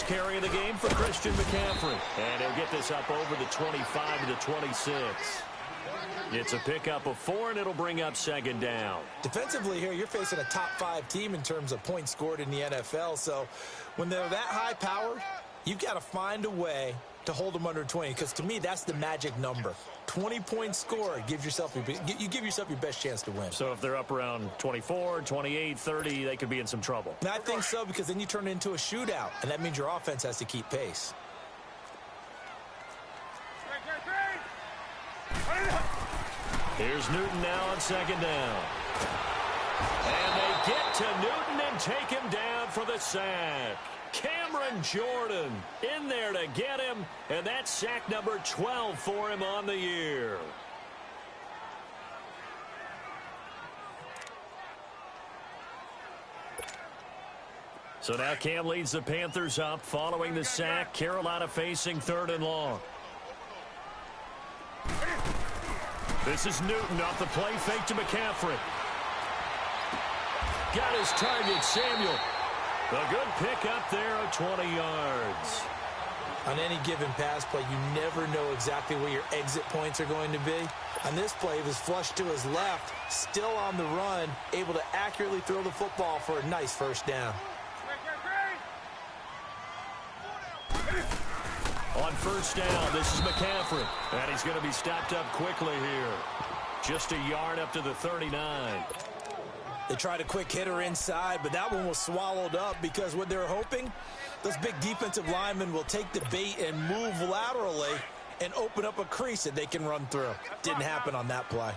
first carry of the game for Christian McCaffrey. And he'll get this up over the 25 to the 26. It's a pickup of 4, and it'll bring up second down. Defensively here, you're facing a top-5 team in terms of points scored in the NFL. So when they're that high-powered, you've got to find a way to hold them under 20, because to me, that's the magic number. 20 points scored, you give yourself your best chance to win. So if they're up around 24, 28, 30, they could be in some trouble. And I think so, because then you turn it into a shootout, and that means your offense has to keep pace. Here's Newton now on second down. And they get to Newton and take him down for the sack. Cameron Jordan in there to get him, and that's sack number 12 for him on the year. So now Cam leads the Panthers up following the sack. Carolina facing 3rd and long. This is Newton off the play fake to McCaffrey. Got his target, Samuel. A good pick up there of 20 yards. On any given pass play, you never know exactly where your exit points are going to be. On this play, it was flushed to his left, still on the run, able to accurately throw the football for a nice first down. On first down, this is McCaffrey. And he's going to be stopped up quickly here. Just a yard up to the 39. They tried a quick hitter inside, but that one was swallowed up because what they're hoping, those big defensive linemen will take the bait and move laterally and open up a crease that they can run through. Didn't happen on that play.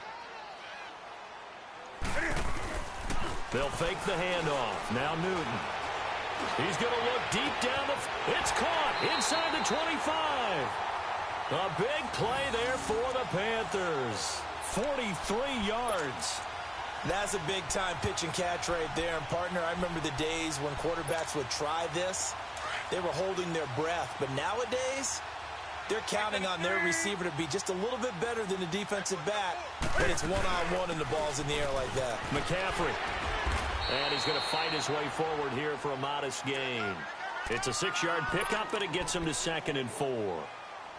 They'll fake the handoff. Now Newton. He's going to look deep down the... It's caught inside the 25. A big play there for the Panthers. 43 yards. That's a big-time pitch and catch right there. And, partner, I remember the days when quarterbacks would try this. They were holding their breath. But nowadays, they're counting on their receiver to be just a little bit better than the defensive back when it's one-on-one and the ball's in the air like that. McCaffrey. And he's going to fight his way forward here for a modest gain. It's a 6-yard pickup, and it gets him to 2nd and 4.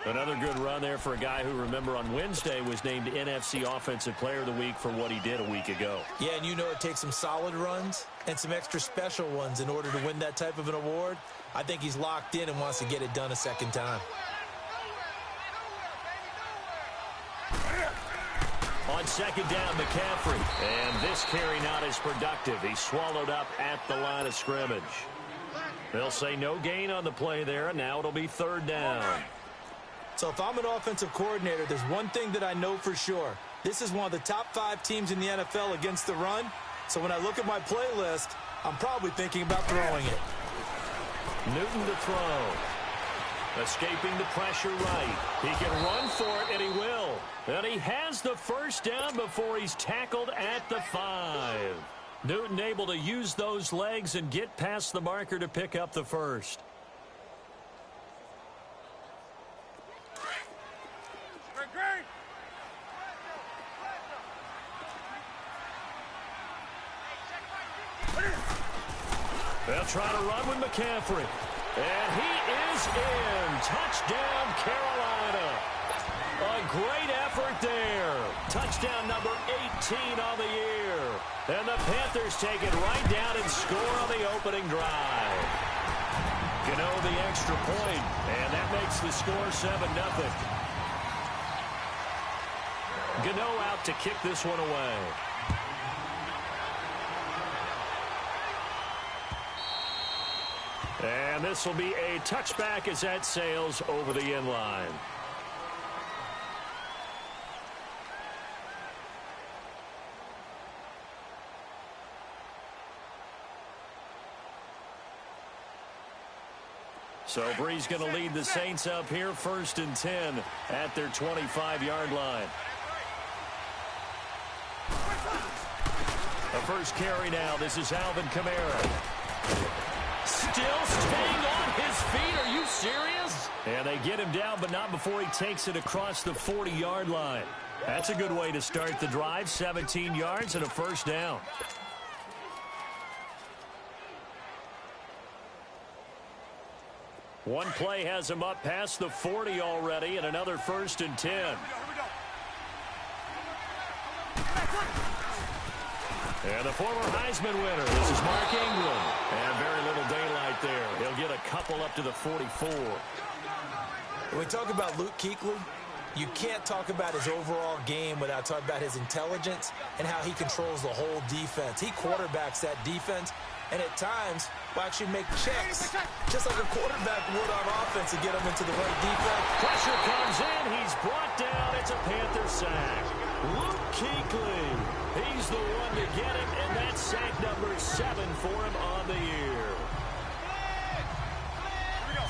Another good run there for a guy who, remember, on Wednesday was named NFC Offensive Player of the Week for what he did a week ago. Yeah, and you know it takes some solid runs and some extra special ones in order to win that type of an award. I think he's locked in and wants to get it done a second time. On second down, McCaffrey. And this carry not as productive. He's swallowed up at the line of scrimmage. They'll say no gain on the play there, and now it'll be 3rd down. So if I'm an offensive coordinator, there's one thing that I know for sure. This is one of the top 5 teams in the NFL against the run. So when I look at my playlist, I'm probably thinking about throwing it. Newton to throw. Escaping the pressure right. He can run for it, and he will. And he has the first down before he's tackled at the 5. Newton able to use those legs and get past the marker to pick up the first. They'll try to run with McCaffrey. And he is in. Touchdown, Carolina. A great effort there. Touchdown number 18 on the year. And the Panthers take it right down and score on the opening drive. Gano the extra point, and that makes the score 7-0. Gano out to kick this one away. And this will be a touchback as that sails over the end line. So Bree's going to lead the Saints up here 1st and 10 at their 25-yard line. The first carry now. This is Alvin Kamara. Still staying on his feet. Are you serious? And they get him down, but not before he takes it across the 40-yard line. That's a good way to start the drive. 17 yards and a first down. One play has him up past the 40 already, and another 1st and 10. And the former Heisman winner, this is Mark Ingram. And very little daylight there. He'll get a couple up to the 44. When we talk about Luke Kuechly, you can't talk about his overall game without talking about his intelligence and how he controls the whole defense. He quarterbacks that defense, and at times will actually make checks, just like a quarterback would on offense, to get him into the right defense. Pressure comes in. He's brought down. It's a Panther sack. Luke Kuechly, he's the one to get him, and that's sack number 7 for him on the year.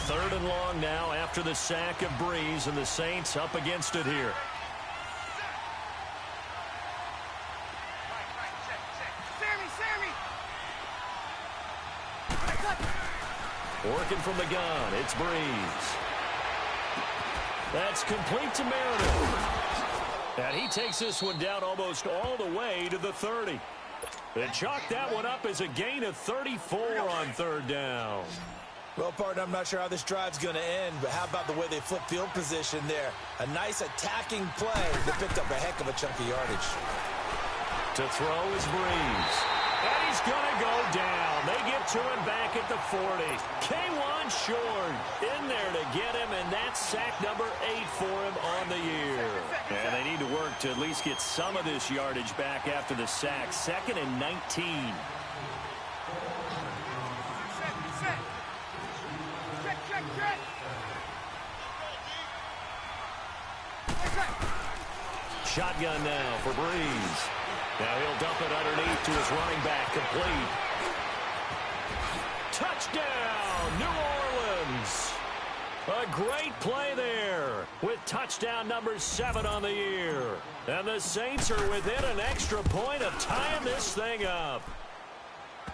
3rd and long now after the sack of Breeze, and the Saints up against it here. Working from the gun, it's Breeze. That's complete to Meredith. And he takes this one down almost all the way to the 30. They chalk that one up as a gain of 34 on 3rd down. Well, partner, I'm not sure how this drive's going to end, but how about the way they flip field position there? A nice attacking play that picked up a heck of a chunk of yardage. To throw is Breeze. And he's going to go down. They get to him back at the 40. K1 short in there to get him, and that's sack number 8 for him on the year. And they need to work to at least get some of this yardage back after the sack. 2nd and 19. Shotgun now for Breeze. Now he'll dump it underneath to his running back, complete. Touchdown, New Orleans. A great play there with touchdown number 7 on the year. And the Saints are within an extra point of tying this thing up.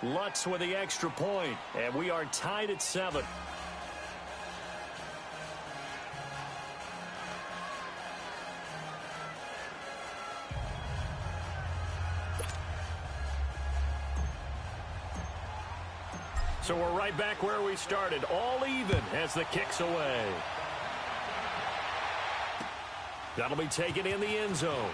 Lutz with the extra point, and we are tied at 7. So we're right back where we started, all even as the kick's away. That'll be taken in the end zone.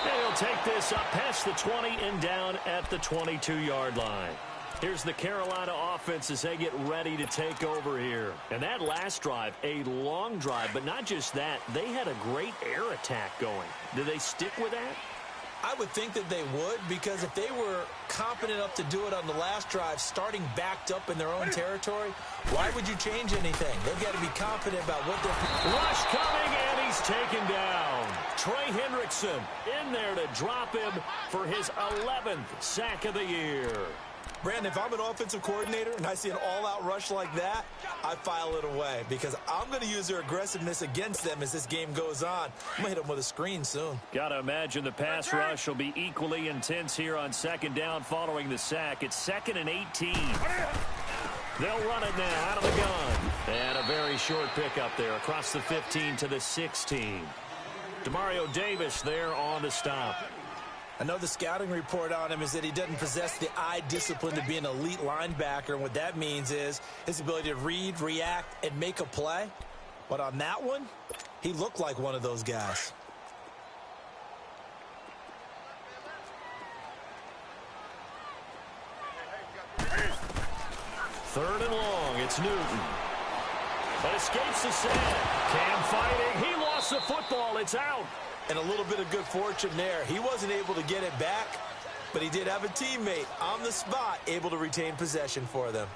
And he'll take this up past the 20 and down at the 22-yard line. Here's the Carolina offense as they get ready to take over here. And that last drive, a long drive, but not just that, they had a great air attack going. Do they stick with that? I would think that they would, because if they were competent enough to do it on the last drive, starting backed up in their own territory, why would you change anything? They've got to be confident about what they're... Rush coming, and he's taken down. Trey Hendrickson in there to drop him for his 11th sack of the year. Brandon, if I'm an offensive coordinator and I see an all-out rush like that, I file it away, because I'm going to use their aggressiveness against them as this game goes on. I'm going to hit them with a screen soon. Got to imagine the pass rush will be equally intense here on 2nd down following the sack. It's 2nd and 18. They'll run it now out of the gun. And a very short pickup there across the 15 to the 16. Demario Davis there on the stop. I know the scouting report on him is that he doesn't possess the eye discipline to be an elite linebacker. And what that means is his ability to read, react, and make a play. But on that one, he looked like one of those guys. Third and long, it's Newton. But escapes the sack. Cam fighting. He lost the football. It's out. And a little bit of good fortune there. He wasn't able to get it back, but he did have a teammate on the spot able to retain possession for them.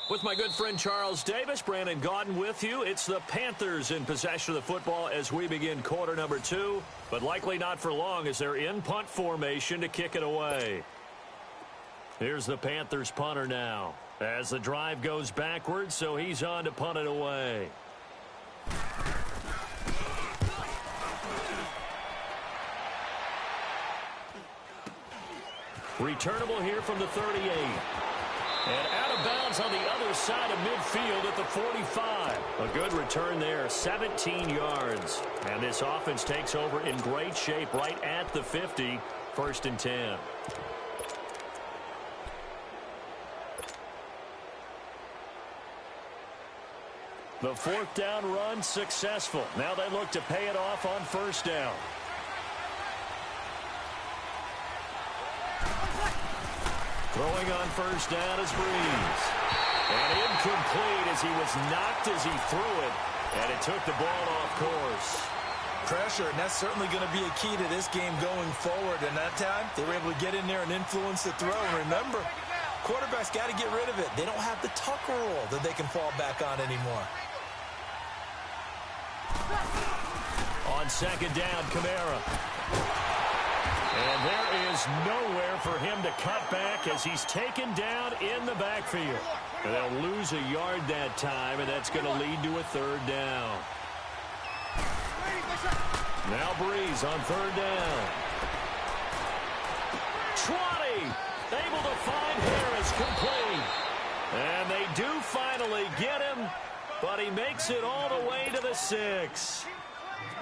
With my good friend Charles Davis, Brandon Gaudin with you. It's the Panthers in possession of the football as we begin quarter number 2, but likely not for long as they're in punt formation to kick it away. Here's the Panthers punter now as the drive goes backwards, so he's on to punt it away. Returnable here from the 38. And out of bounds on the other side of midfield at the 45. A good return there, 17 yards. And this offense takes over in great shape right at the 50, 1st and 10. The 4th down run successful. Now they look to pay it off on 1st down. Throwing on 1st down is Breeze. And incomplete as he was knocked as he threw it. And it took the ball off course. Pressure, and that's certainly going to be a key to this game going forward. And that time, they were able to get in there and influence the throw. And remember, quarterbacks got to get rid of it. They don't have the Tucker rule that they can fall back on anymore. On 2nd down, Kamara. And there is nowhere for him to cut back as he's taken down in the backfield. And they'll lose a yard that time, and that's going to lead to a 3rd down. Now Breeze on 3rd down. 20. Able to find Harris, complete. And they do finally get him, but he makes it all the way to the 6.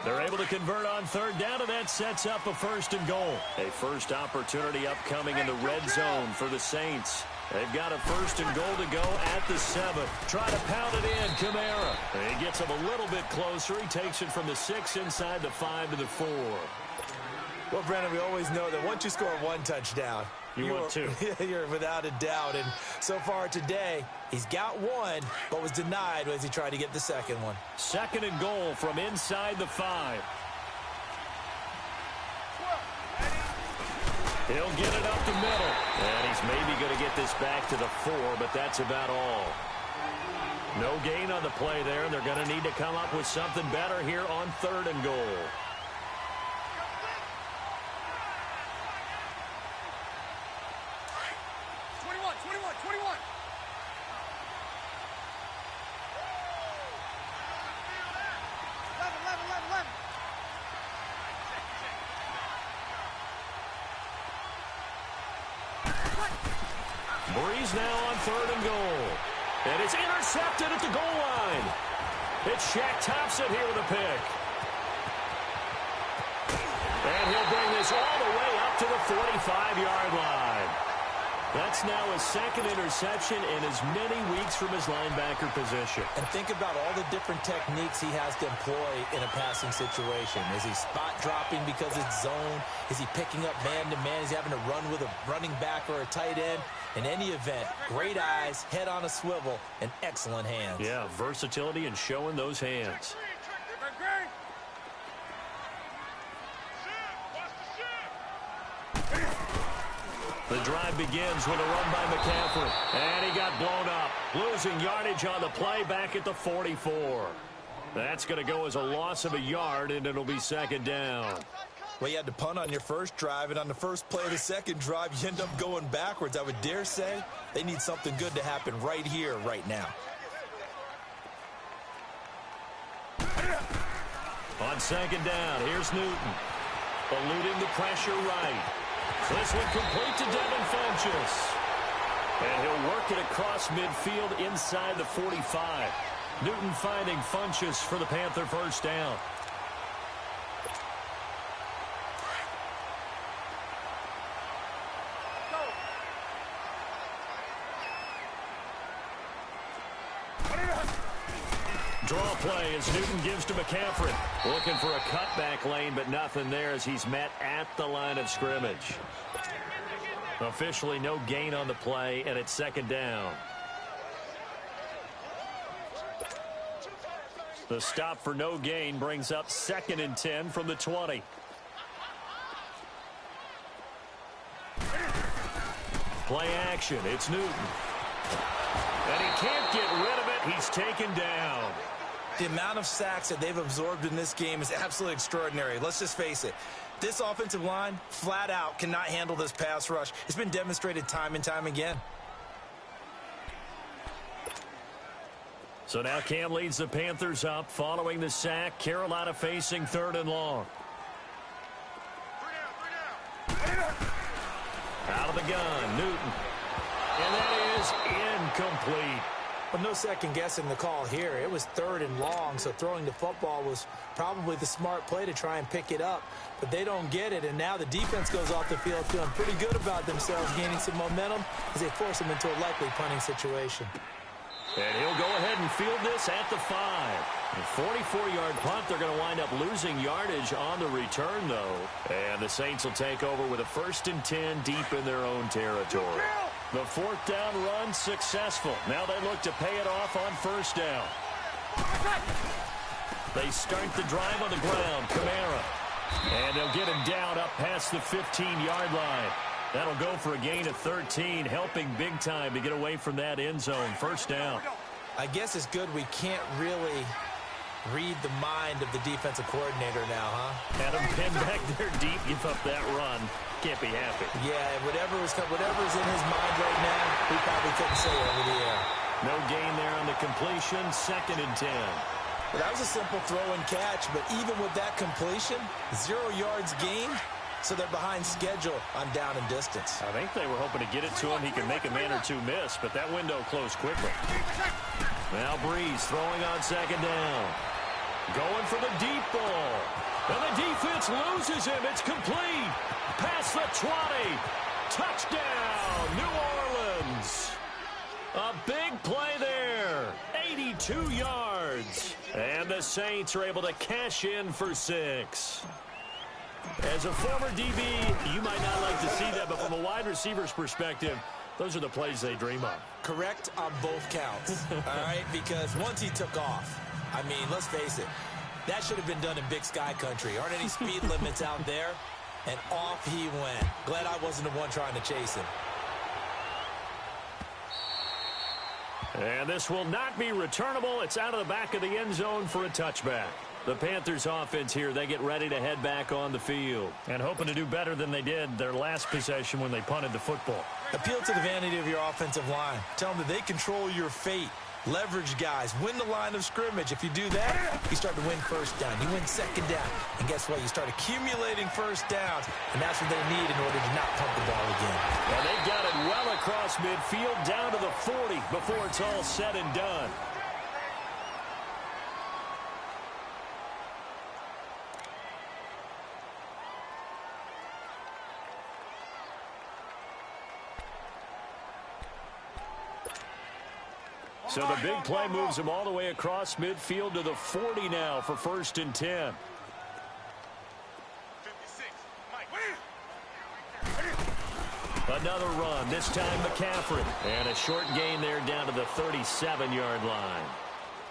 They're able to convert on 3rd down, and that sets up a 1st and goal. A first opportunity upcoming in the red zone for the Saints. They've got a 1st and goal to go at the 7. Try to pound it in, Kamara. He gets him a little bit closer. He takes it from the 6 inside the 5 to the 4. Well, Brandon, we always know that once you score 1 touchdown, want 2. You're without a doubt. And so far today, he's got 1, but was denied as he tried to get the 2nd one. 2nd and goal from inside the 5. He'll get it up the middle. And he's maybe going to get this back to the 4, but that's about all. No gain on the play there, and they're going to need to come up with something better here on 3rd and goal. Breeze now on 3rd and goal. And it's intercepted at the goal line. It's Shaq Thompson here with a pick. And he'll bring this all the way up to the 45-yard line. That's now his 2nd interception in as many weeks from his linebacker position. And think about all the different techniques he has to employ in a passing situation. Is he spot dropping because it's zone? Is he picking up man-to-man? Is he having to run with a running back or a tight end? In any event, great eyes, head on a swivel, and excellent hands. Yeah, versatility and showing those hands. The drive begins with a run by McCaffrey. And he got blown up. Losing yardage on the play back at the 44. That's going to go as a loss of a yard, and it'll be 2nd down. Well, you had to punt on your first drive, and on the first play of the 2nd drive, you end up going backwards. I would dare say they need something good to happen right here, right now. On 2nd down, here's Newton. Eluding the pressure right. This one complete to Devin Funchess. And he'll work it across midfield inside the 45. Newton finding Funchess for the Panther 1st down. Draw play as Newton gives to McCaffrey. Looking for a cutback lane, but nothing there as he's met at the line of scrimmage. Officially no gain on the play, and it's 2nd down. The stop for no gain brings up 2nd and 10 from the 20. Play action. It's Newton. And he can't get rid of it. He's taken down. The amount of sacks that they've absorbed in this game is absolutely extraordinary. Let's just face it. This offensive line, flat out, cannot handle this pass rush. It's been demonstrated time and time again. So now Cam leads the Panthers up following the sack. Carolina facing 3rd and long. Out of the gun. Newton. And that is incomplete. Well, no second guessing the call here. It was 3rd and long, so throwing the football was probably the smart play to try and pick it up. But they don't get it, and now the defense goes off the field feeling pretty good about themselves, gaining some momentum as they force them into a likely punting situation. And he'll go ahead and field this at the 5. A 44-yard punt. They're going to wind up losing yardage on the return, though. And the Saints will take over with a 1st and 10 deep in their own territory. The 4th down run successful. Now they look to pay it off on 1st down. They start the drive on the ground. Kamara. And they'll get him down up past the 15-yard line. That'll go for a gain of 13, helping big time to get away from that end zone. 1st down. I guess it's good we can't really read the mind of the defensive coordinator now, huh? Had him pinned back there deep, give up that run. Can't be happy. Yeah, whatever's in his mind right now, he probably couldn't say over the air. No gain there on the completion. 2nd and 10. Well, that was a simple throw and catch, but even with that completion, 0 yards gained, so they're behind schedule on down and distance. I think they were hoping to get it to him. He can make a man or two miss, but that window closed quickly. Now Breeze throwing on 2nd down. Going for the deep ball. And the defense loses him. It's complete. Past the 20. Touchdown, New Orleans. A big play there. 82 yards. And the Saints are able to cash in for 6. As a former DB, you might not like to see that, but from a wide receiver's perspective, those are the plays they dream of. Correct on both counts, all right? Because once he took off, I mean, let's face it, that should have been done in Big Sky country. Aren't any speed limits out there? And off he went. Glad I wasn't the one trying to chase him. And this will not be returnable. It's out of the back of the end zone for a touchback. The Panthers offense here, they get ready to head back on the field. And hoping to do better than they did their last possession when they punted the football. Appeal to the vanity of your offensive line. Tell them that they control your fate. Leverage guys. Win the line of scrimmage. If you do that, you start to win 1st down. You win 2nd down. And guess what? You start accumulating 1st downs. And that's what they need in order to not pump the ball again. And they've got it well across midfield down to the 40 before it's all said and done. So the big play moves him all the way across midfield to the 40 now for 1st and 10. Another run, this time McCaffrey. And a short gain there down to the 37-yard line.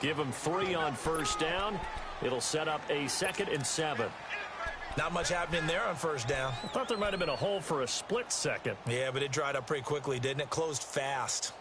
Give him 3 on 1st down. It'll set up a 2nd and 7. Not much happening there on 1st down. I thought there might have been a hole for a split second. Yeah, but it dried up pretty quickly, didn't it? Closed fast.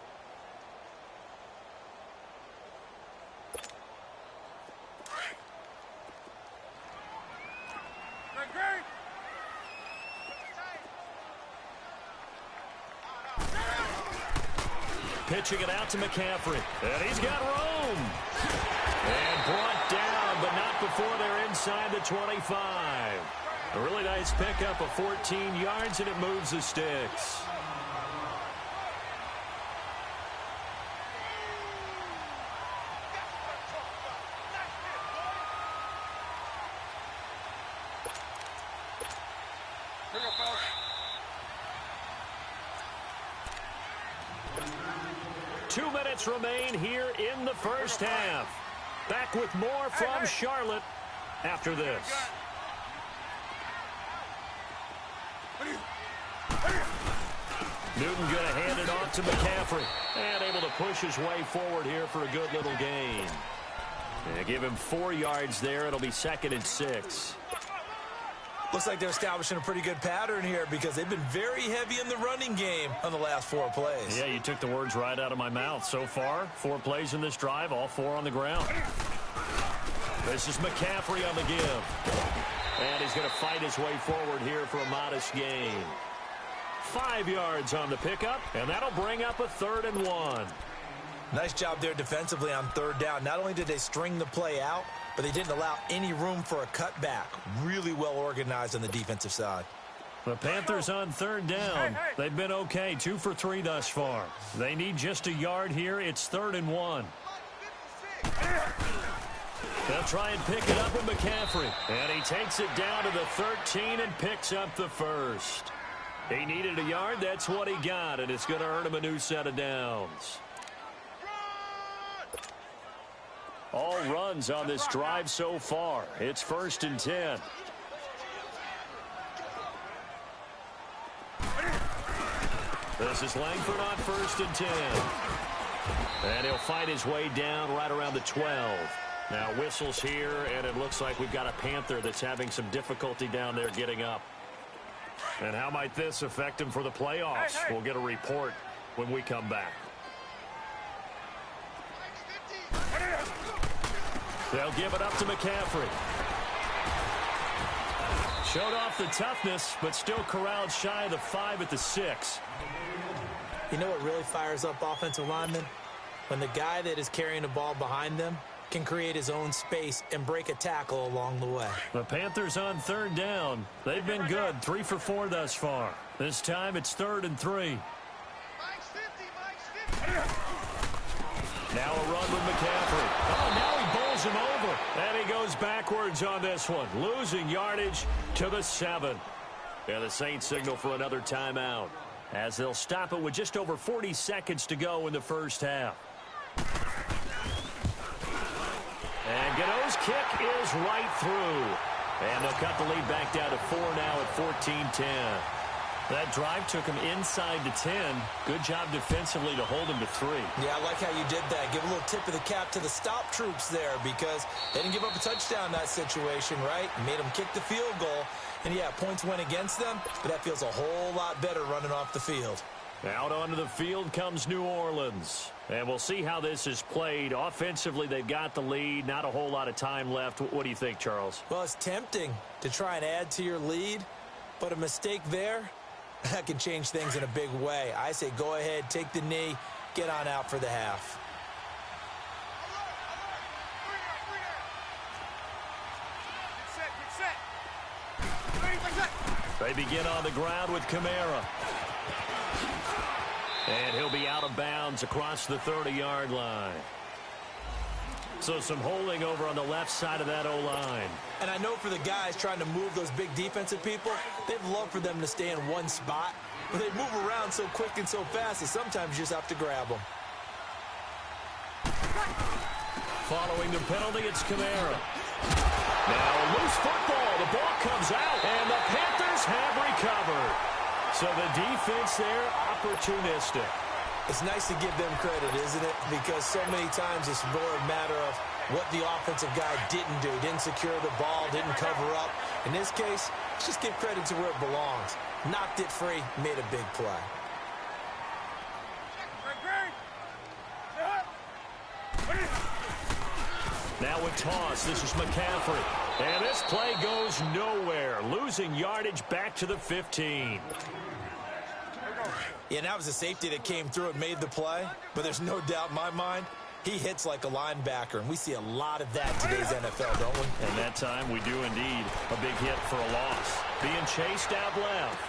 Pitching it out to McCaffrey. And he's got room. And brought down, but not before they're inside the 25. A really nice pickup of 14 yards, and it moves the sticks. Bring up, fellas. 2 minutes remain here in the 1st half. Back with more from Charlotte after this. Newton going to hand it off to McCaffrey. And able to push his way forward here for a good little gain. And give him 4 yards there. It'll be 2nd and 6. Looks like they're establishing a pretty good pattern here because they've been very heavy in the running game on the last 4 plays. Yeah, you took the words right out of my mouth. So far, 4 plays in this drive, all 4 on the ground. This is McCaffrey on the give. And he's going to fight his way forward here for a modest gain. 5 yards on the pickup, and that'll bring up a 3rd and 1. Nice job there defensively on 3rd down. Not only did they string the play out, but they didn't allow any room for a cutback. Really well organized on the defensive side. The Panthers on third down. They've been okay, 2 for 3 thus far. They need just a yard here. It's 3rd and 1. They'll try and pick it up with McCaffrey. And he takes it down to the 13 and picks up the first. He needed a yard. That's what he got, and it's going to earn him a new set of downs. All runs on this drive so far. It's 1st and 10. This is Langford on 1st and 10. And he'll fight his way down right around the 12. Now whistles here, and it looks like we've got a Panther that's having some difficulty down there getting up. And how might this affect him for the playoffs? We'll get a report when we come back. They'll give it up to McCaffrey. Showed off the toughness, but still corralled shy of the 5 at the 6. You know what really fires up offensive linemen? When the guy that is carrying the ball behind them can create his own space and break a tackle along the way. The Panthers on 3rd down. They've been good, 3 for 4 thus far. This time it's 3rd and 3. Now a run with McCaffrey. Oh, now he bowls him over. And he goes backwards on this one, losing yardage to the 7. And the Saints signal for another timeout, as they'll stop it with just over 40 seconds to go in the first half. And Gano's kick is right through. And they'll cut the lead back down to 4 now at 14-10. That drive took him inside the 10. Good job defensively to hold him to 3. Yeah, I like how you did that. Give a little tip of the cap to the stop troops there, because they didn't give up a touchdown in that situation, right? Made them kick the field goal. And, yeah, points went against them, but that feels a whole lot better running off the field. Out onto the field comes New Orleans. And we'll see how this is played. Offensively, they've got the lead. Not a whole lot of time left. What do you think, Charles? Well, it's tempting to try and add to your lead, but a mistake there, that can change things in a big way. I say go ahead, take the knee, get on out for the half. They begin on the ground with Kamara. And he'll be out of bounds across the 30-yard line. So some holding over on the left side of that O-line. And I know for the guys trying to move those big defensive people, they'd love for them to stay in one spot. But they move around so quick and so fast that sometimes you just have to grab them. Following the penalty, it's Kamara. Now a loose football. The ball comes out, and the Panthers have recovered. So the defense there, opportunistic. It's nice to give them credit, isn't it? Because so many times it's more a matter of what the offensive guy didn't do. Didn't secure the ball, didn't cover up. In this case, let's just give credit to where it belongs. Knocked it free, made a big play. Now a toss. This is McCaffrey. And this play goes nowhere. Losing yardage back to the 15. Yeah, and that was a safety that came through and made the play. But there's no doubt in my mind, he hits like a linebacker. And we see a lot of that in today's NFL, don't we? And that time we do indeed. A big hit for a loss. Being chased out left.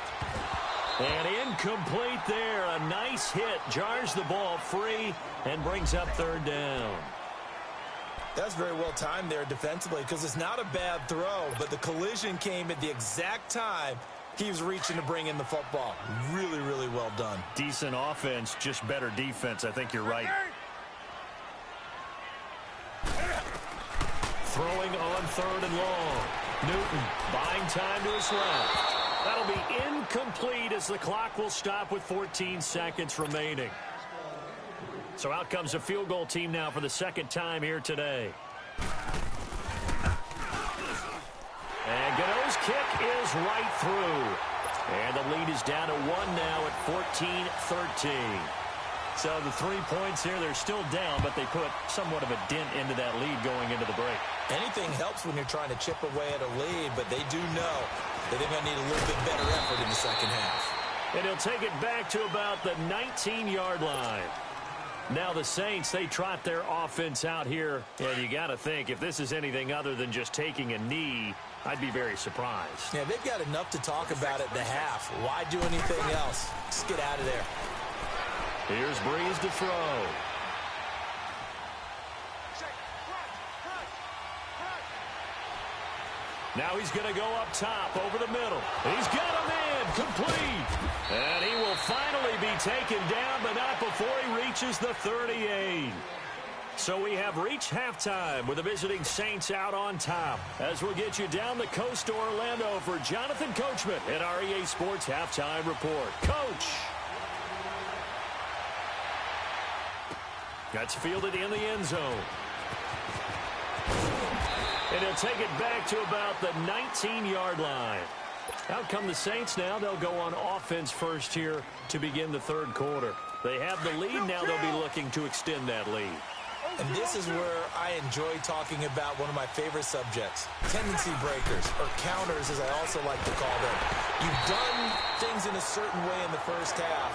And incomplete there. A nice hit. Jars the ball free and brings up 3rd down. That's very well timed there defensively, because it's not a bad throw, but the collision came at the exact time he was reaching to bring in the football. Really, really well done. Decent offense, just better defense. I think you're right. Throwing on 3rd and long. Newton buying time to his left. That'll be incomplete as the clock will stop with 14 seconds remaining. So out comes a field goal team now for the 2nd time here today. And Gano's kick is right through. And the lead is down to 1 now at 14-13. So the 3 points here, they're still down, but they put somewhat of a dent into that lead going into the break. Anything helps when you're trying to chip away at a lead, but they do know that they're going to need a little bit better effort in the second half. And he'll take it back to about the 19-yard line. Now the Saints, they trot their offense out here, and you got to think if this is anything other than just taking a knee, I'd be very surprised. Yeah, they've got enough to talk about at the half. Why do anything else? Just get out of there. Here's Breeze to throw. Now he's going to go up top over the middle. He's got a man complete. And he will finally be taken down, but not before he reaches the 38. So we have reached halftime with the visiting Saints out on top. As we'll get you down the coast to Orlando for Jonathan Coachman at our EA Sports Halftime Report. Coach. That's fielded in the end zone. And he'll take it back to about the 19-yard line. Out come the Saints now. They'll go on offense first here to begin the third quarter. They have the lead. Now they'll be looking to extend that lead. And this is where I enjoy talking about one of my favorite subjects, tendency breakers, or counters as I also like to call them. You've done things in a certain way in the first half,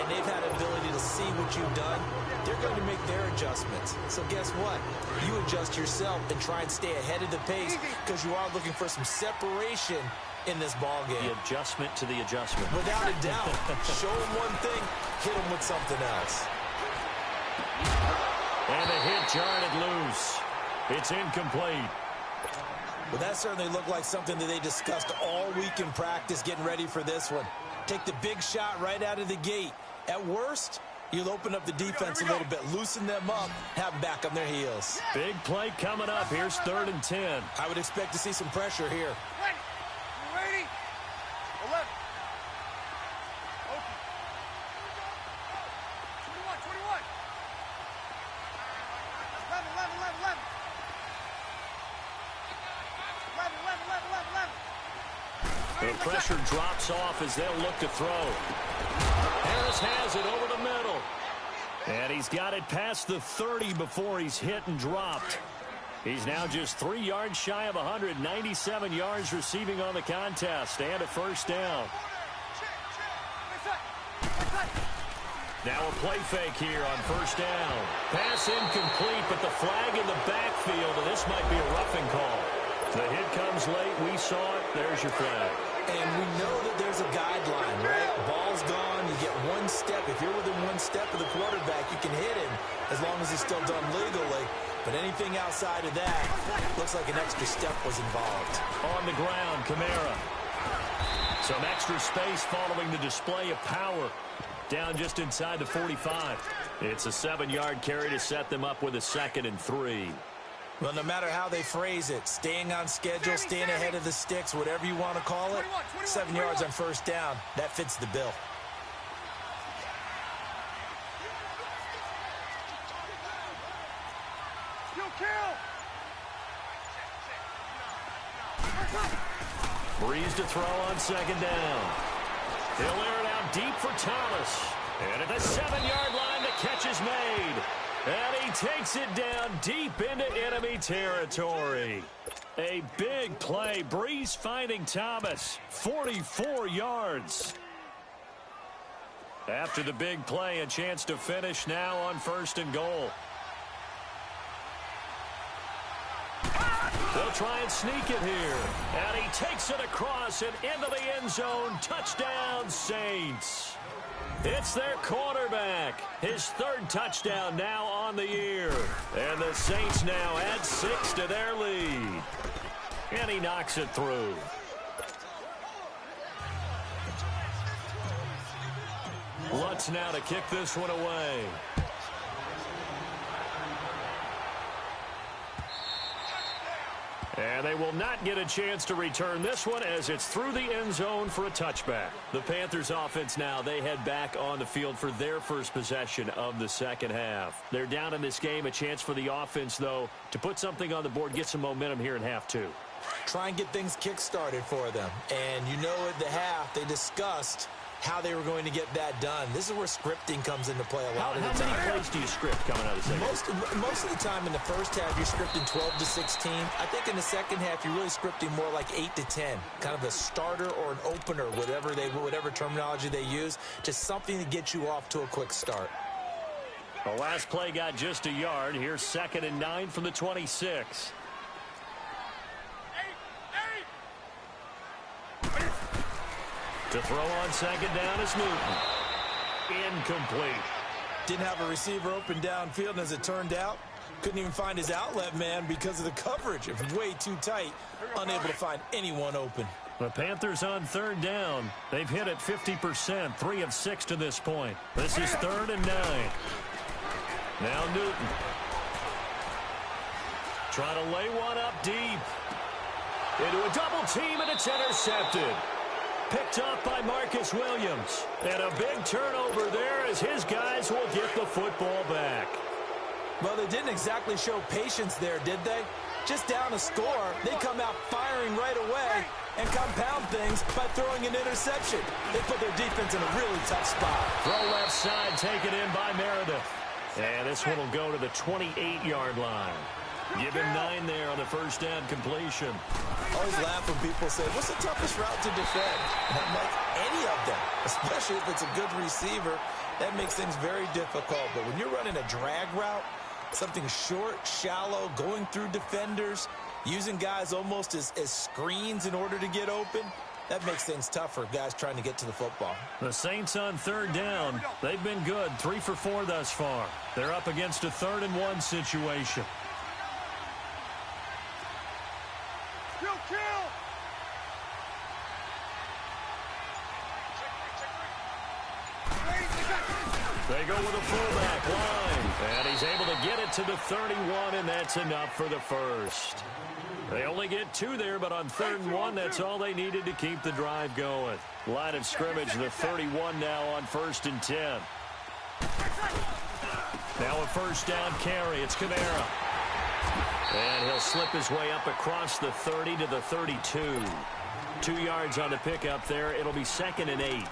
and they've had the ability to see what you've done. They're going to make their adjustments. So guess what? You adjust yourself and try and stay ahead of the pace because you are looking for some separation in this ball game. The adjustment to the adjustment. Without a doubt. Show them one thing, hit them with something else. And the hit jarred it loose. It's incomplete. Well, that certainly looked like something that they discussed all week in practice getting ready for this one. Take the big shot right out of the gate. At worst, you'll open up the defense a little bit, loosen them up, have them back on their heels. Big play coming up. Here's 3rd and 10. I would expect to see some pressure here. Ready? 11. Open. 21. 11. 11. The pressure drops off as they'll look to throw. Harris has it over the middle. And he's got it past the 30 before he's hit and dropped. He's now just 3 yards shy of 197 yards receiving on the contest and a first down. Now a play fake here on first down. Pass incomplete, but the flag in the backfield, and this might be a roughing call. The hit comes late. We saw it. There's your flag. And we know that there's a guideline, right? Ball's gone. You get one step. If you're within one step of the quarterback, you can hit him as long as it's still done legally. But anything outside of that looks like an extra step was involved. On the ground, Kamara. Some extra space following the display of power. Down just inside the 45. It's a 7-yard carry to set them up with a 2nd and 3. Well, no matter how they phrase it, staying on schedule, staying ahead of the sticks, whatever you want to call it, 7 yards on first down, that fits the bill. Breeze to throw on 2nd down. He'll air it out deep for Thomas. And at the 7-yard line, the catch is made. And he takes it down deep into enemy territory. A big play. Breeze finding Thomas. 44 yards. After the big play, a chance to finish now on 1st and goal. They'll try and sneak it here. And he takes it across and into the end zone. Touchdown, Saints. It's their quarterback. His 3rd touchdown now on the year. And the Saints now add 6 to their lead. And he knocks it through. Lutz now to kick this one away. And they will not get a chance to return this one as it's through the end zone for a touchback. The Panthers offense now, they head back on the field for their first possession of the second half. They're down in this game. A chance for the offense, though, to put something on the board, get some momentum here in half 2. Try and get things kick-started for them. And you know at the half, they discussed how they were going to get that done. This is where scripting comes into play a lot of the time. How many plays do you script coming out of the second? Most of the time in the first half, you're scripting 12 to 16. I think in the second half, you're really scripting more like 8 to 10. Kind of a starter or an opener, whatever terminology they use, just something to get you off to a quick start. The last play got just a yard. Here's 2nd and 9 from the 26. To throw on 2nd down is Newton. Incomplete. Didn't have a receiver open downfield, and as it turned out, couldn't even find his outlet man because of the coverage. It was way too tight, unable to find anyone open. The Panthers on 3rd down. They've hit it 50%, 3 of 6 to this point. This is 3rd and 9. Now Newton. Trying to lay one up deep. Into a double team, and it's intercepted. Picked off by Marcus Williams. And a big turnover there as his guys will get the football back. Well, they didn't exactly show patience there, did they? Just down a score, they come out firing right away and compound things by throwing an interception. They put their defense in a really tough spot. Throw left side, taken in by Meredith. And this one will go to the 28-yard line. Give him 9 there on the first down completion. Always laugh when people say, what's the toughest route to defend? I'm like, any of them, especially if it's a good receiver. That makes things very difficult. But when you're running a drag route, something short, shallow, going through defenders, using guys almost as screens in order to get open, that makes things tough for guys trying to get to the football. The Saints on 3rd down. They've been good, 3 for 4 thus far. They're up against a 3rd and 1 situation. They go with a fullback line, and he's able to get it to the 31, and that's enough for the first. They only get 2 there, but on 3rd and 1, that's all they needed to keep the drive going. Line of scrimmage, the 31 now on 1st and 10. Now a first down carry. It's Kamara. And he'll slip his way up across the 30 to the 32. 2 yards on the pickup there. It'll be 2nd and 8.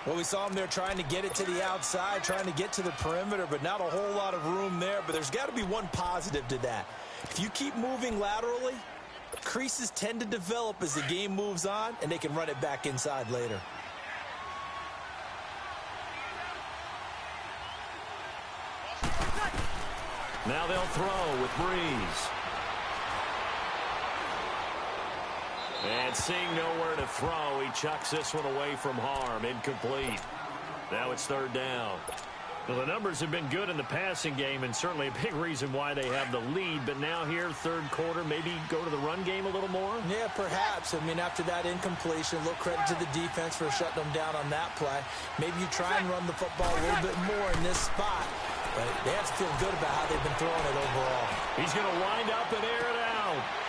Well, we saw him there trying to get it to the outside, trying to get to the perimeter, but not a whole lot of room there. But there's got to be one positive to that. If you keep moving laterally, creases tend to develop as the game moves on, and they can run it back inside later. Now they'll throw with Breeze. And seeing nowhere to throw, he chucks this one away from harm. Incomplete. Now it's 3rd down. Well, the numbers have been good in the passing game, and certainly a big reason why they have the lead. But now here, 3rd quarter, maybe go to the run game a little more? Yeah, perhaps. I mean, after that incompletion, a little credit to the defense for shutting them down on that play. Maybe you try and run the football a little bit more in this spot. But they have to feel good about how they've been throwing it overall. He's going to wind up and air it out.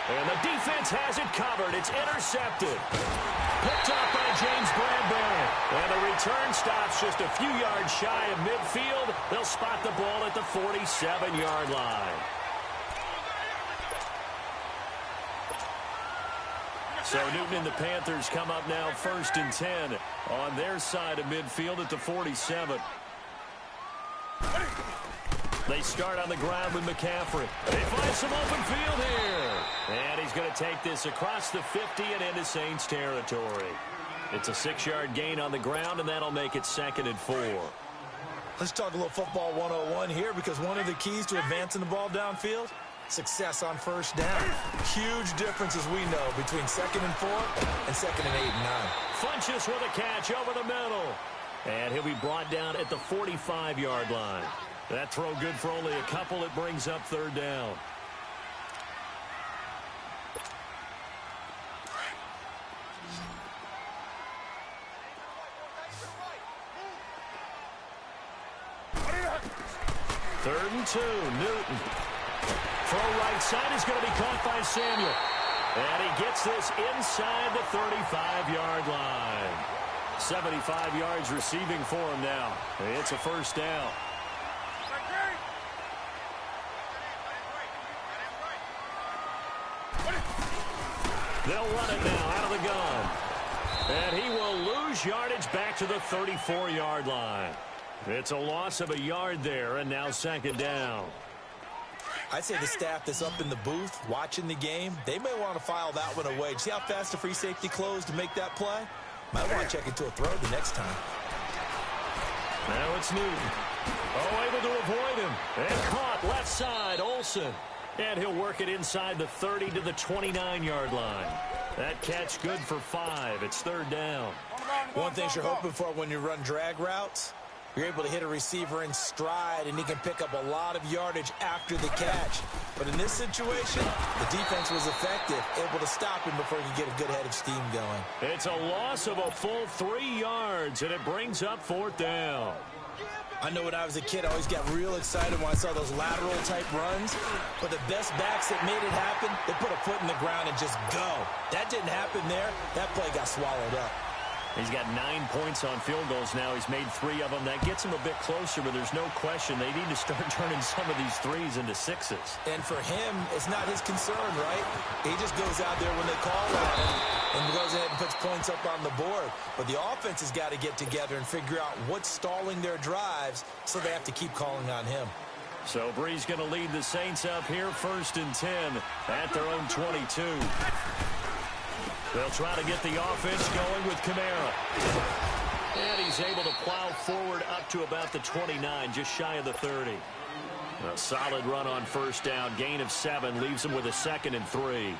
And the defense has it covered. It's intercepted. Picked off by James Bradbury. And the return stops just a few yards shy of midfield. They'll spot the ball at the 47-yard line. So Newton and the Panthers come up now 1st and 10 on their side of midfield at the 47. They start on the ground with McCaffrey. They find some open field here. And he's going to take this across the 50 and into Saints territory. It's a 6-yard gain on the ground, and that'll make it 2nd and 4. Let's talk a little football 101 here, because one of the keys to advancing the ball downfield, success on first down. Huge difference, as we know, between 2nd and 4 and 2nd and 8 and 9. Funches with a catch over the middle. And he'll be brought down at the 45-yard line. That throw good for only a couple. It brings up 3rd down. Third and 2, Newton. Throw right side is going to be caught by Samuel. And he gets this inside the 35-yard line. 75 yards receiving for him now. It's a first down. They'll run it now out of the gun. And he will lose yardage back to the 34-yard line. It's a loss of a yard there, and now 2nd down. I'd say the staff that's up in the booth watching the game, they may want to file that one away. See how fast the free safety closed to make that play? Might want to check into a throw the next time. Now it's Newton. Oh, able to avoid And caught left side, Olsen. And he'll work it inside the 30 to the 29-yard line. That catch good for 5. It's third down. One thing you're hoping for when you run drag routes, you're able to hit a receiver in stride, and he can pick up a lot of yardage after the catch. But in this situation, the defense was effective, able to stop him before he could get a good head of steam going. It's a loss of a full 3 yards, and it brings up fourth down. I know when I was a kid, I always got real excited when I saw those lateral-type runs. But the best backs that made it happen, they put a foot in the ground and just go. That didn't happen there. That play got swallowed up. He's got 9 points on field goals now. He's made 3 of them. That gets him a bit closer, but there's no question they need to start turning some of these 3s into 6s. And for him, it's not his concern, right? He just goes out there when they call on him and goes ahead and puts points up on the board. But the offense has got to get together and figure out what's stalling their drives, so they have to keep calling on him. So Bree's going to lead the Saints up here, 1st and 10 at their own 22. They'll try to get the offense going with Kamara. And he's able to plow forward up to about the 29, just shy of the 30. A solid run on first down. Gain of 7 leaves him with a 2nd and 3.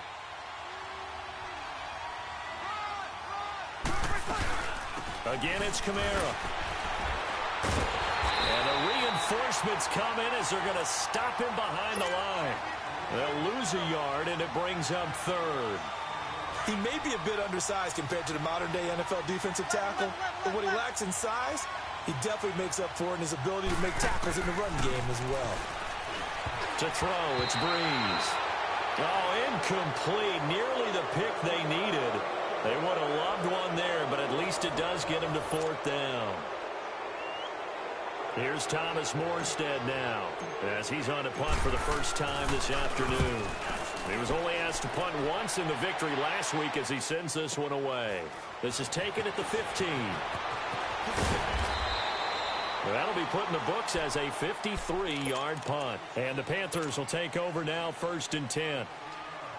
Again, it's Kamara. And the reinforcements come in as they're going to stop him behind the line. They'll lose a yard, and it brings up 3rd. He may be a bit undersized compared to the modern-day NFL defensive tackle, but what he lacks in size, he definitely makes up for in his ability to make tackles in the run game as well. To throw, it's Breeze. Oh, incomplete. Nearly the pick they needed. They would have loved one there, but at least it does get him to 4th down. Here's Thomas Morstead now, as he's on to punt for the first time this afternoon. He was only asked to punt once in the victory last week as he sends this one away. This is taken at the 15. That'll be put in the books as a 53-yard punt. And the Panthers will take over now, 1st and 10.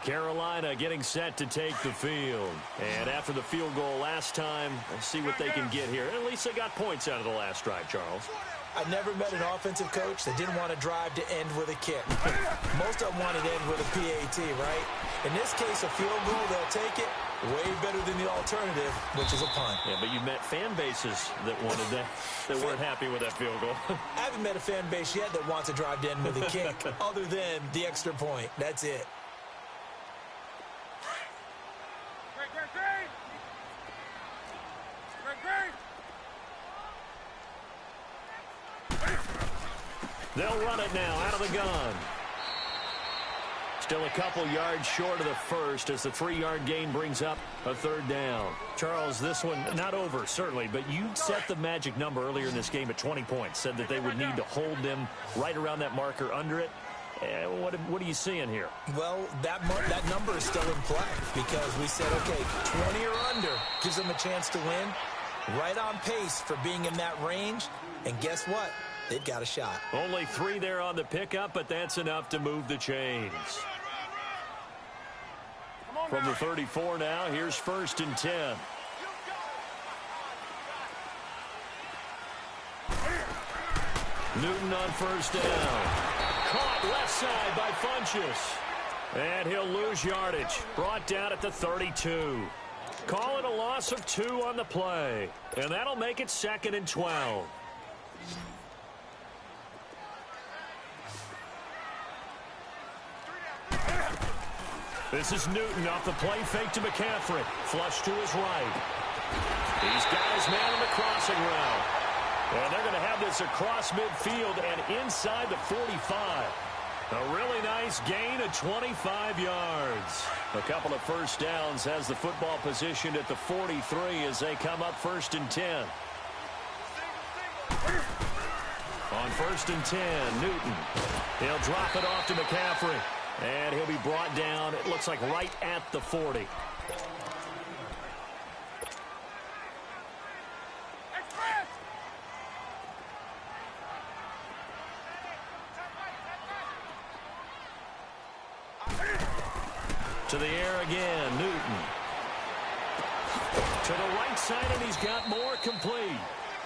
Carolina getting set to take the field. And after the field goal last time, let's see what they can get here. At least they got points out of the last drive, Charles. I never met an offensive coach that didn't want to drive to end with a kick. Most of them wanted to end with a PAT, right? In this case, a field goal, they'll take it. Way better than the alternative, which is a punt. Yeah, but you've met fan bases that wanted that, that weren't happy with that field goal. I haven't met a fan base yet that wants to drive to end with a kick, other than the extra point. That's it. They'll run it now out of the gun. Still a couple yards short of the first as the 3-yard gain brings up a 3rd down. Charles, this one not over, certainly, but you set the magic number earlier in this game at 20 points. Said that they would need to hold them right around that marker under it. What are you seeing here? Well, that number is still in play because we said, okay, 20 or under gives them a chance to win. Right on pace for being in that range. And guess what? They've got a shot. Only 3 there on the pickup, but that's enough to move the chains. From the 34 now, here's 1st and 10. Newton on first down. Caught left side by Funchess. And he'll lose yardage. Brought down at the 32. Call it a loss of 2 on the play. And that'll make it 2nd and 12. This is Newton off the play fake to McCaffrey. Flush to his right. He's got his man in the crossing route. And they're going to have this across midfield and inside the 45. A really nice gain of 25 yards. A couple of first downs has the football positioned at the 43 as they come up 1st and 10. On 1st and 10, Newton. He'll drop it off to McCaffrey. And he'll be brought down, it looks like right at the 40. To the air again, Newton. To the right side, and he's got more complete.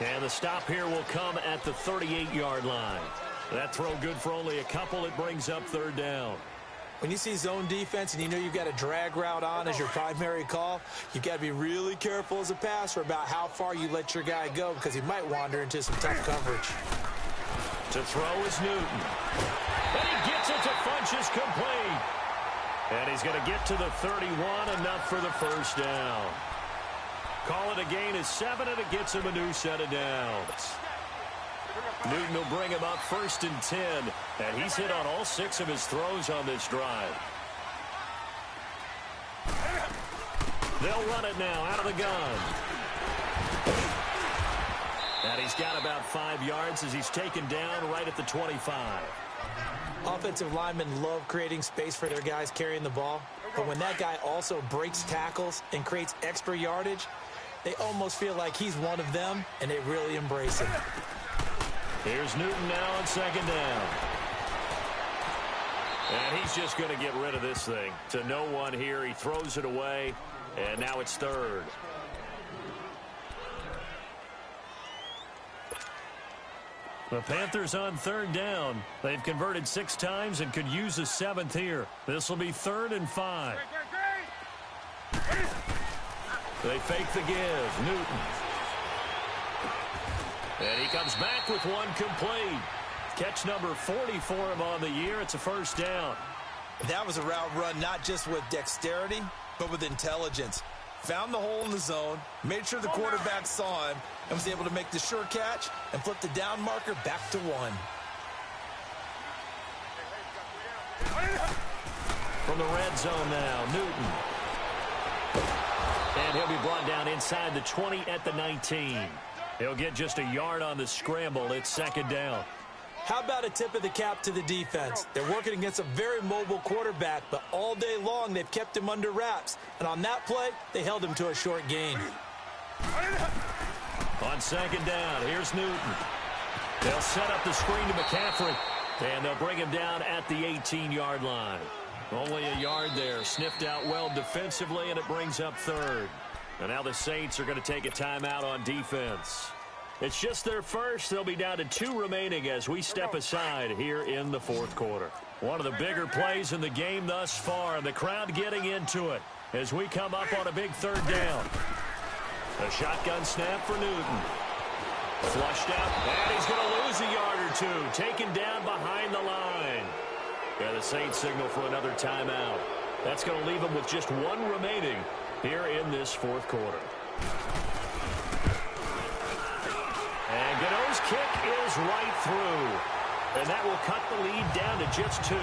And the stop here will come at the 38-yard line. That throw good for only a couple. It brings up third down. When you see zone defense and you know you've got a drag route on as your primary call, you've got to be really careful as a passer about how far you let your guy go because he might wander into some tough coverage. To throw is Newton. And he gets it to Funchess complete. And he's going to get to the 31, enough for the first down. Call it a gain of 7, and it gets him a new set of downs. Newton will bring him up 1st and 10, and he's hit on all 6 of his throws on this drive. They'll run it now out of the gun. And he's got about 5 yards as he's taken down right at the 25. Offensive linemen love creating space for their guys carrying the ball, but when that guy also breaks tackles and creates extra yardage, they almost feel like he's one of them, and they really embrace him. Here's Newton now on 2nd down. And he's just going to get rid of this thing. To no one here. He throws it away, and now it's 3rd. The Panthers on 3rd down. They've converted 6 times and could use a 7th here. This will be 3rd and 5. They fake the give. Newton. And he comes back with one complete. Catch number 40 for him on the year. It's a first down. That was a route run not just with dexterity, but with intelligence. Found the hole in the zone, made sure the quarterback saw him, and was able to make the sure catch and flip the down marker back to 1. From the red zone now, Newton. And he'll be brought down inside the 20 at the 19. He'll get just a yard on the scramble. It's 2nd down. How about a tip of the cap to the defense? They're working against a very mobile quarterback, but all day long they've kept him under wraps. And on that play, they held him to a short gain. On 2nd down, here's Newton. They'll set up the screen to McCaffrey, and they'll bring him down at the 18-yard line. Only a yard there, sniffed out well defensively, and it brings up 3rd. And now the Saints are going to take a timeout on defense. It's just their first. They'll be down to 2 remaining as we step aside here in the 4th quarter. One of the bigger plays in the game thus far, and the crowd getting into it as we come up on a big 3rd down. A shotgun snap for Newton. Flushed out, and he's going to lose a yard or 2. Taken down behind the line. And the Saints signal for another timeout. That's going to leave them with just 1 remaining here in this 4th quarter. And Godot's kick is right through. And that will cut the lead down to just 2.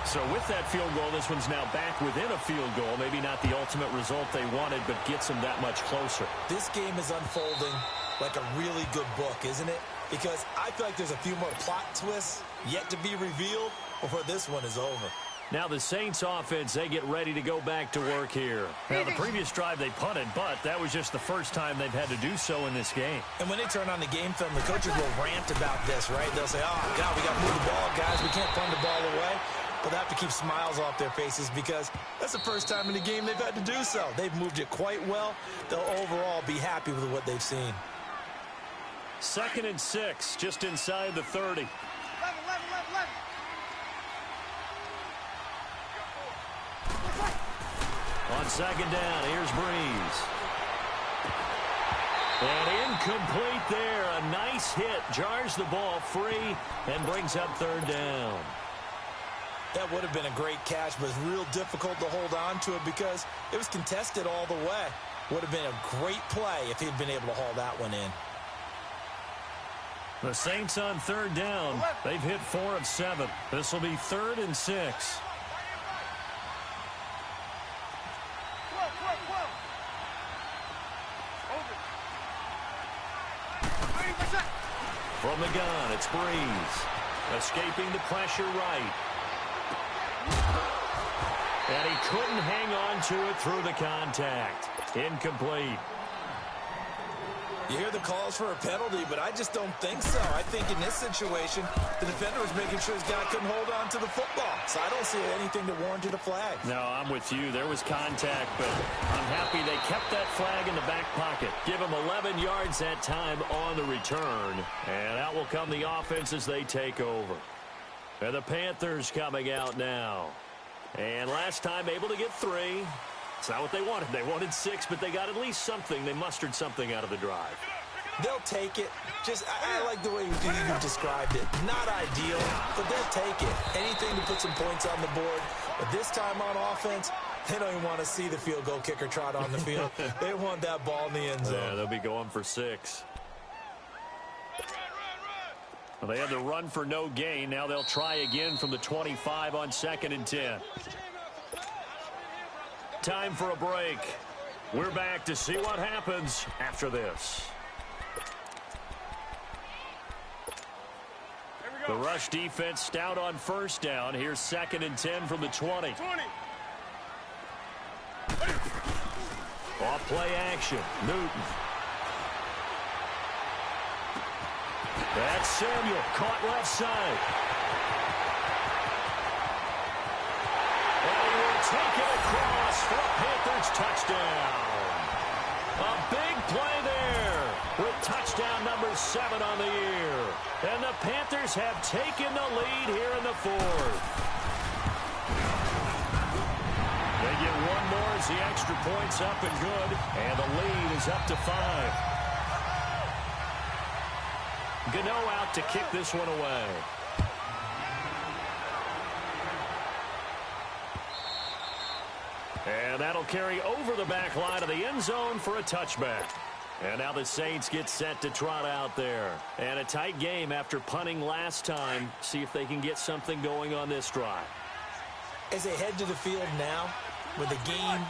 So with that field goal, this one's now back within a field goal. Maybe not the ultimate result they wanted, but gets them that much closer. This game is unfolding like a really good book, isn't it? Because I feel like there's a few more plot twists yet to be revealed before this one is over. Now the Saints offense, they get ready to go back to work here. Now the previous drive they punted, but that was just the first time they've had to do so in this game. And when they turn on the game film, the coaches will rant about this, right? They'll say, oh, God, we got to move the ball, guys. We can't punt the ball away. But they have to keep smiles off their faces because that's the first time in the game they've had to do so. They've moved it quite well. They'll overall be happy with what they've seen. 2nd and 6, just inside the 30. 11. On 2nd down, here's Breeze. And incomplete there. A nice hit. Jars the ball free and brings up 3rd down. That would have been a great catch, but it's real difficult to hold on to it because it was contested all the way. Would have been a great play if he'd been able to haul that one in. The Saints on 3rd down. They've hit 4 of 7. This will be 3rd and 6. From the gun, it's Breeze. Escaping the pressure right. And he couldn't hang on to it through the contact. Incomplete. You hear the calls for a penalty, but I just don't think so. I think in this situation, the defender was making sure his guy couldn't hold on to the football. So I don't see anything that warranted a flag. No, I'm with you. There was contact, but I'm happy they kept that flag in the back pocket. Give him 11 yards that time on the return. And out will come the offense as they take over. And the Panthers coming out now. And last time able to get 3. It's not what they wanted. They wanted 6, but they got at least something. They mustered something out of the drive. They'll take it. I like the way you described it. Not ideal, but they'll take it. Anything to put some points on the board. But this time on offense, they don't even want to see the field goal kicker trot on the field. They want that ball in the end zone. Yeah, they'll be going for 6. Well, they had the run for no gain. Now they'll try again from the 25 on 2nd and 10. Time for a break. We're back to see what happens after this. The rush defense stout on 1st down. Here's 2nd and 10 from the 20. Off play action. Newton. That's Samuel. Caught left side. And he will take it across for a Panthers touchdown. A big play there with touchdown number 7 on the year. And the Panthers have taken the lead here in the 4th. They get one more as the extra point's up and good. And the lead is up to 5. Gano out to kick this one away. And that'll carry over the back line of the end zone for a touchback. And now the Saints get set to trot out there. And a tight game after punting last time. See if they can get something going on this drive. As they head to the field now, with the game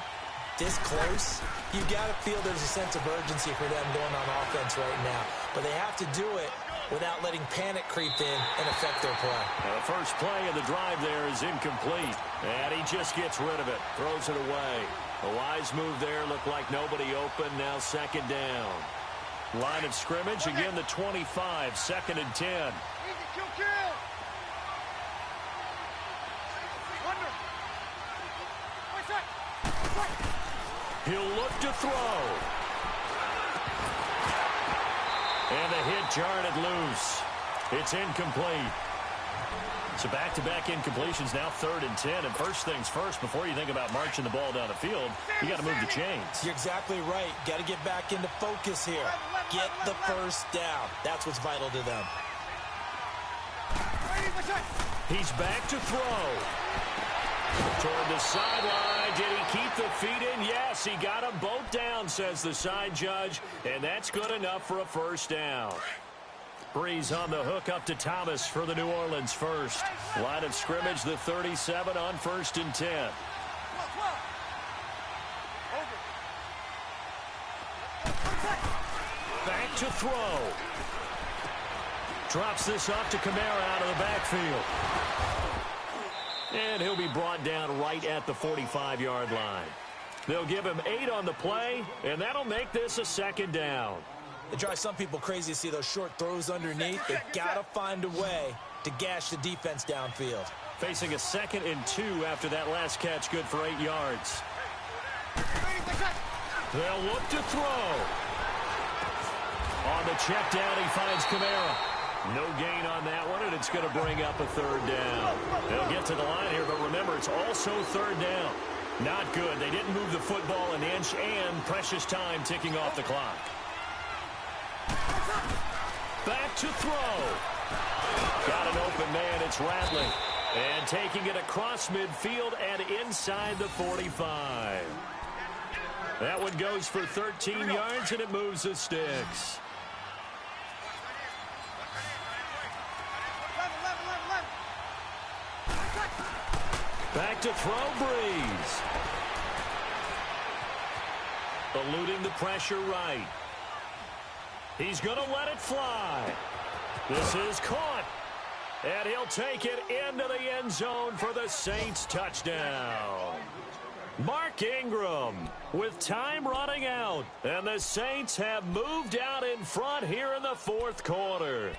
this close, you've got to feel there's a sense of urgency for them going on offense right now. But they have to do it without letting panic creep in and affect their play. Now the first play of the drive there is incomplete. And he just gets rid of it. Throws it away. A wise move there. Looked like nobody open. Now 2nd down. Line of scrimmage. Again the 25. 2nd and 10. Easy, kill. Under. He'll look to throw. And the hit jarred it loose. It's incomplete. So back-to-back incompletions, now 3rd and 10. And first things first, before you think about marching the ball down the field, you got to move the chains. You're exactly right. Got to get back into focus here. Get the first down. That's what's vital to them. He's back to throw. Toward the sideline. Did he keep the feet in? Yes, he got them both down, says the side judge. And that's good enough for a first down. Breeze on the hook up to Thomas for the New Orleans first. Line of scrimmage, the 37 on 1st and 10. Back to throw. Drops this off to Kamara out of the backfield. And he'll be brought down right at the 45-yard line. They'll give him 8 on the play, and that'll make this a 2nd down. It drives some people crazy to see those short throws underneath. They've got to find a way to gash the defense downfield. Facing a 2nd and 2 after that last catch, good for 8 yards. They'll look to throw. On the check down, he finds Kamara. No gain on that one, and it's going to bring up a 3rd down. They'll get to the line here, but remember, it's also 3rd down. Not good. They didn't move the football an inch, and precious time ticking off the clock. Back to throw. Got an open man. It's Rattling. And taking it across midfield and inside the 45. That one goes for 13 yards, and it moves the sticks. Back to throw, Breeze. Eluding the pressure right. He's going to let it fly. This is caught. And he'll take it into the end zone for the Saints touchdown. Mark Ingram with time running out. And the Saints have moved out in front here in the fourth quarter.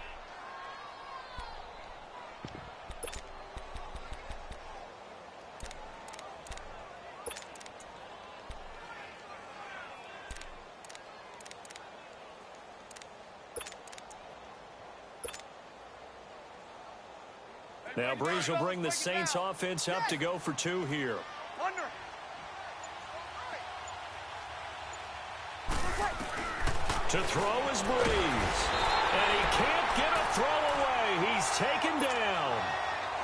Now Breeze will bring the Saints offense up to go for two here. Under. To throw is Breeze. And he can't get a throw away. He's taken down.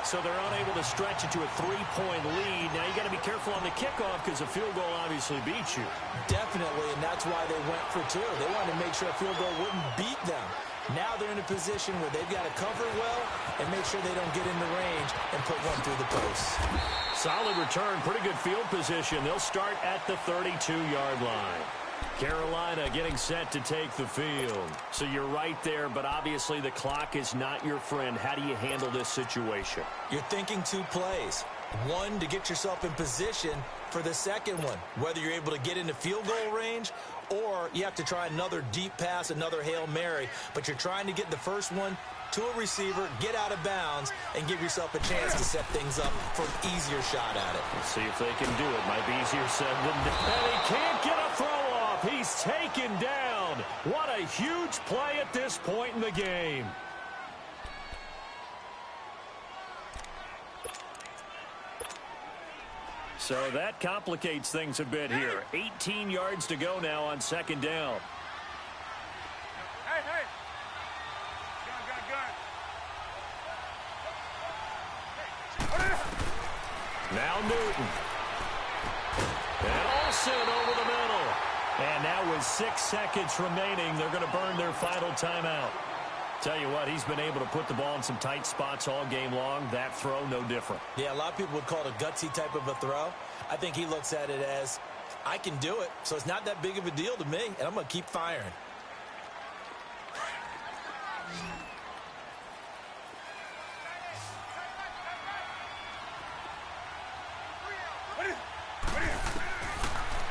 So they're unable to stretch it to a 3-point lead. Now you got to be careful on the kickoff because a field goal obviously beats you. Definitely, and that's why they went for two. They wanted to make sure a field goal wouldn't beat them. Now they're in a position where they've got to cover well and make sure they don't get in the range and put one through the post. Solid return, pretty good field position. They'll start at the 32-yard line. Carolina getting set to take the field. So you're right there, but obviously the clock is not your friend. How do you handle this situation? You're thinking two plays. One, to get yourself in position for the second one, whether you're able to get into field goal range or you have to try another deep pass, another Hail Mary. But you're trying to get the first one to a receiver, get out of bounds, and give yourself a chance to set things up for an easier shot at it. Let's see if they can do it. Might be easier said than done. And he can't get a throw off. He's taken down. What a huge play at this point in the game. So that complicates things a bit here. 18 yards to go now on second down. Hey, hey. Gun. Now Newton. And Olsen over the middle. And now with 6 seconds remaining, they're going to burn their final timeout. Tell you what, he's been able to put the ball in some tight spots all game long. That throw, no different. Yeah, a lot of people would call it a gutsy type of a throw. I think he looks at it as, I can do it, so it's not that big of a deal to me, and I'm going to keep firing.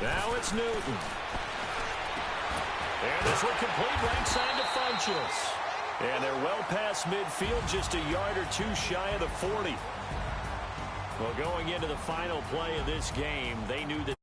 Now it's Newton. And this will complete right side to Funchess. And they're well past midfield, just a yard or two shy of the 40. Well, going into the final play of this game, they knew that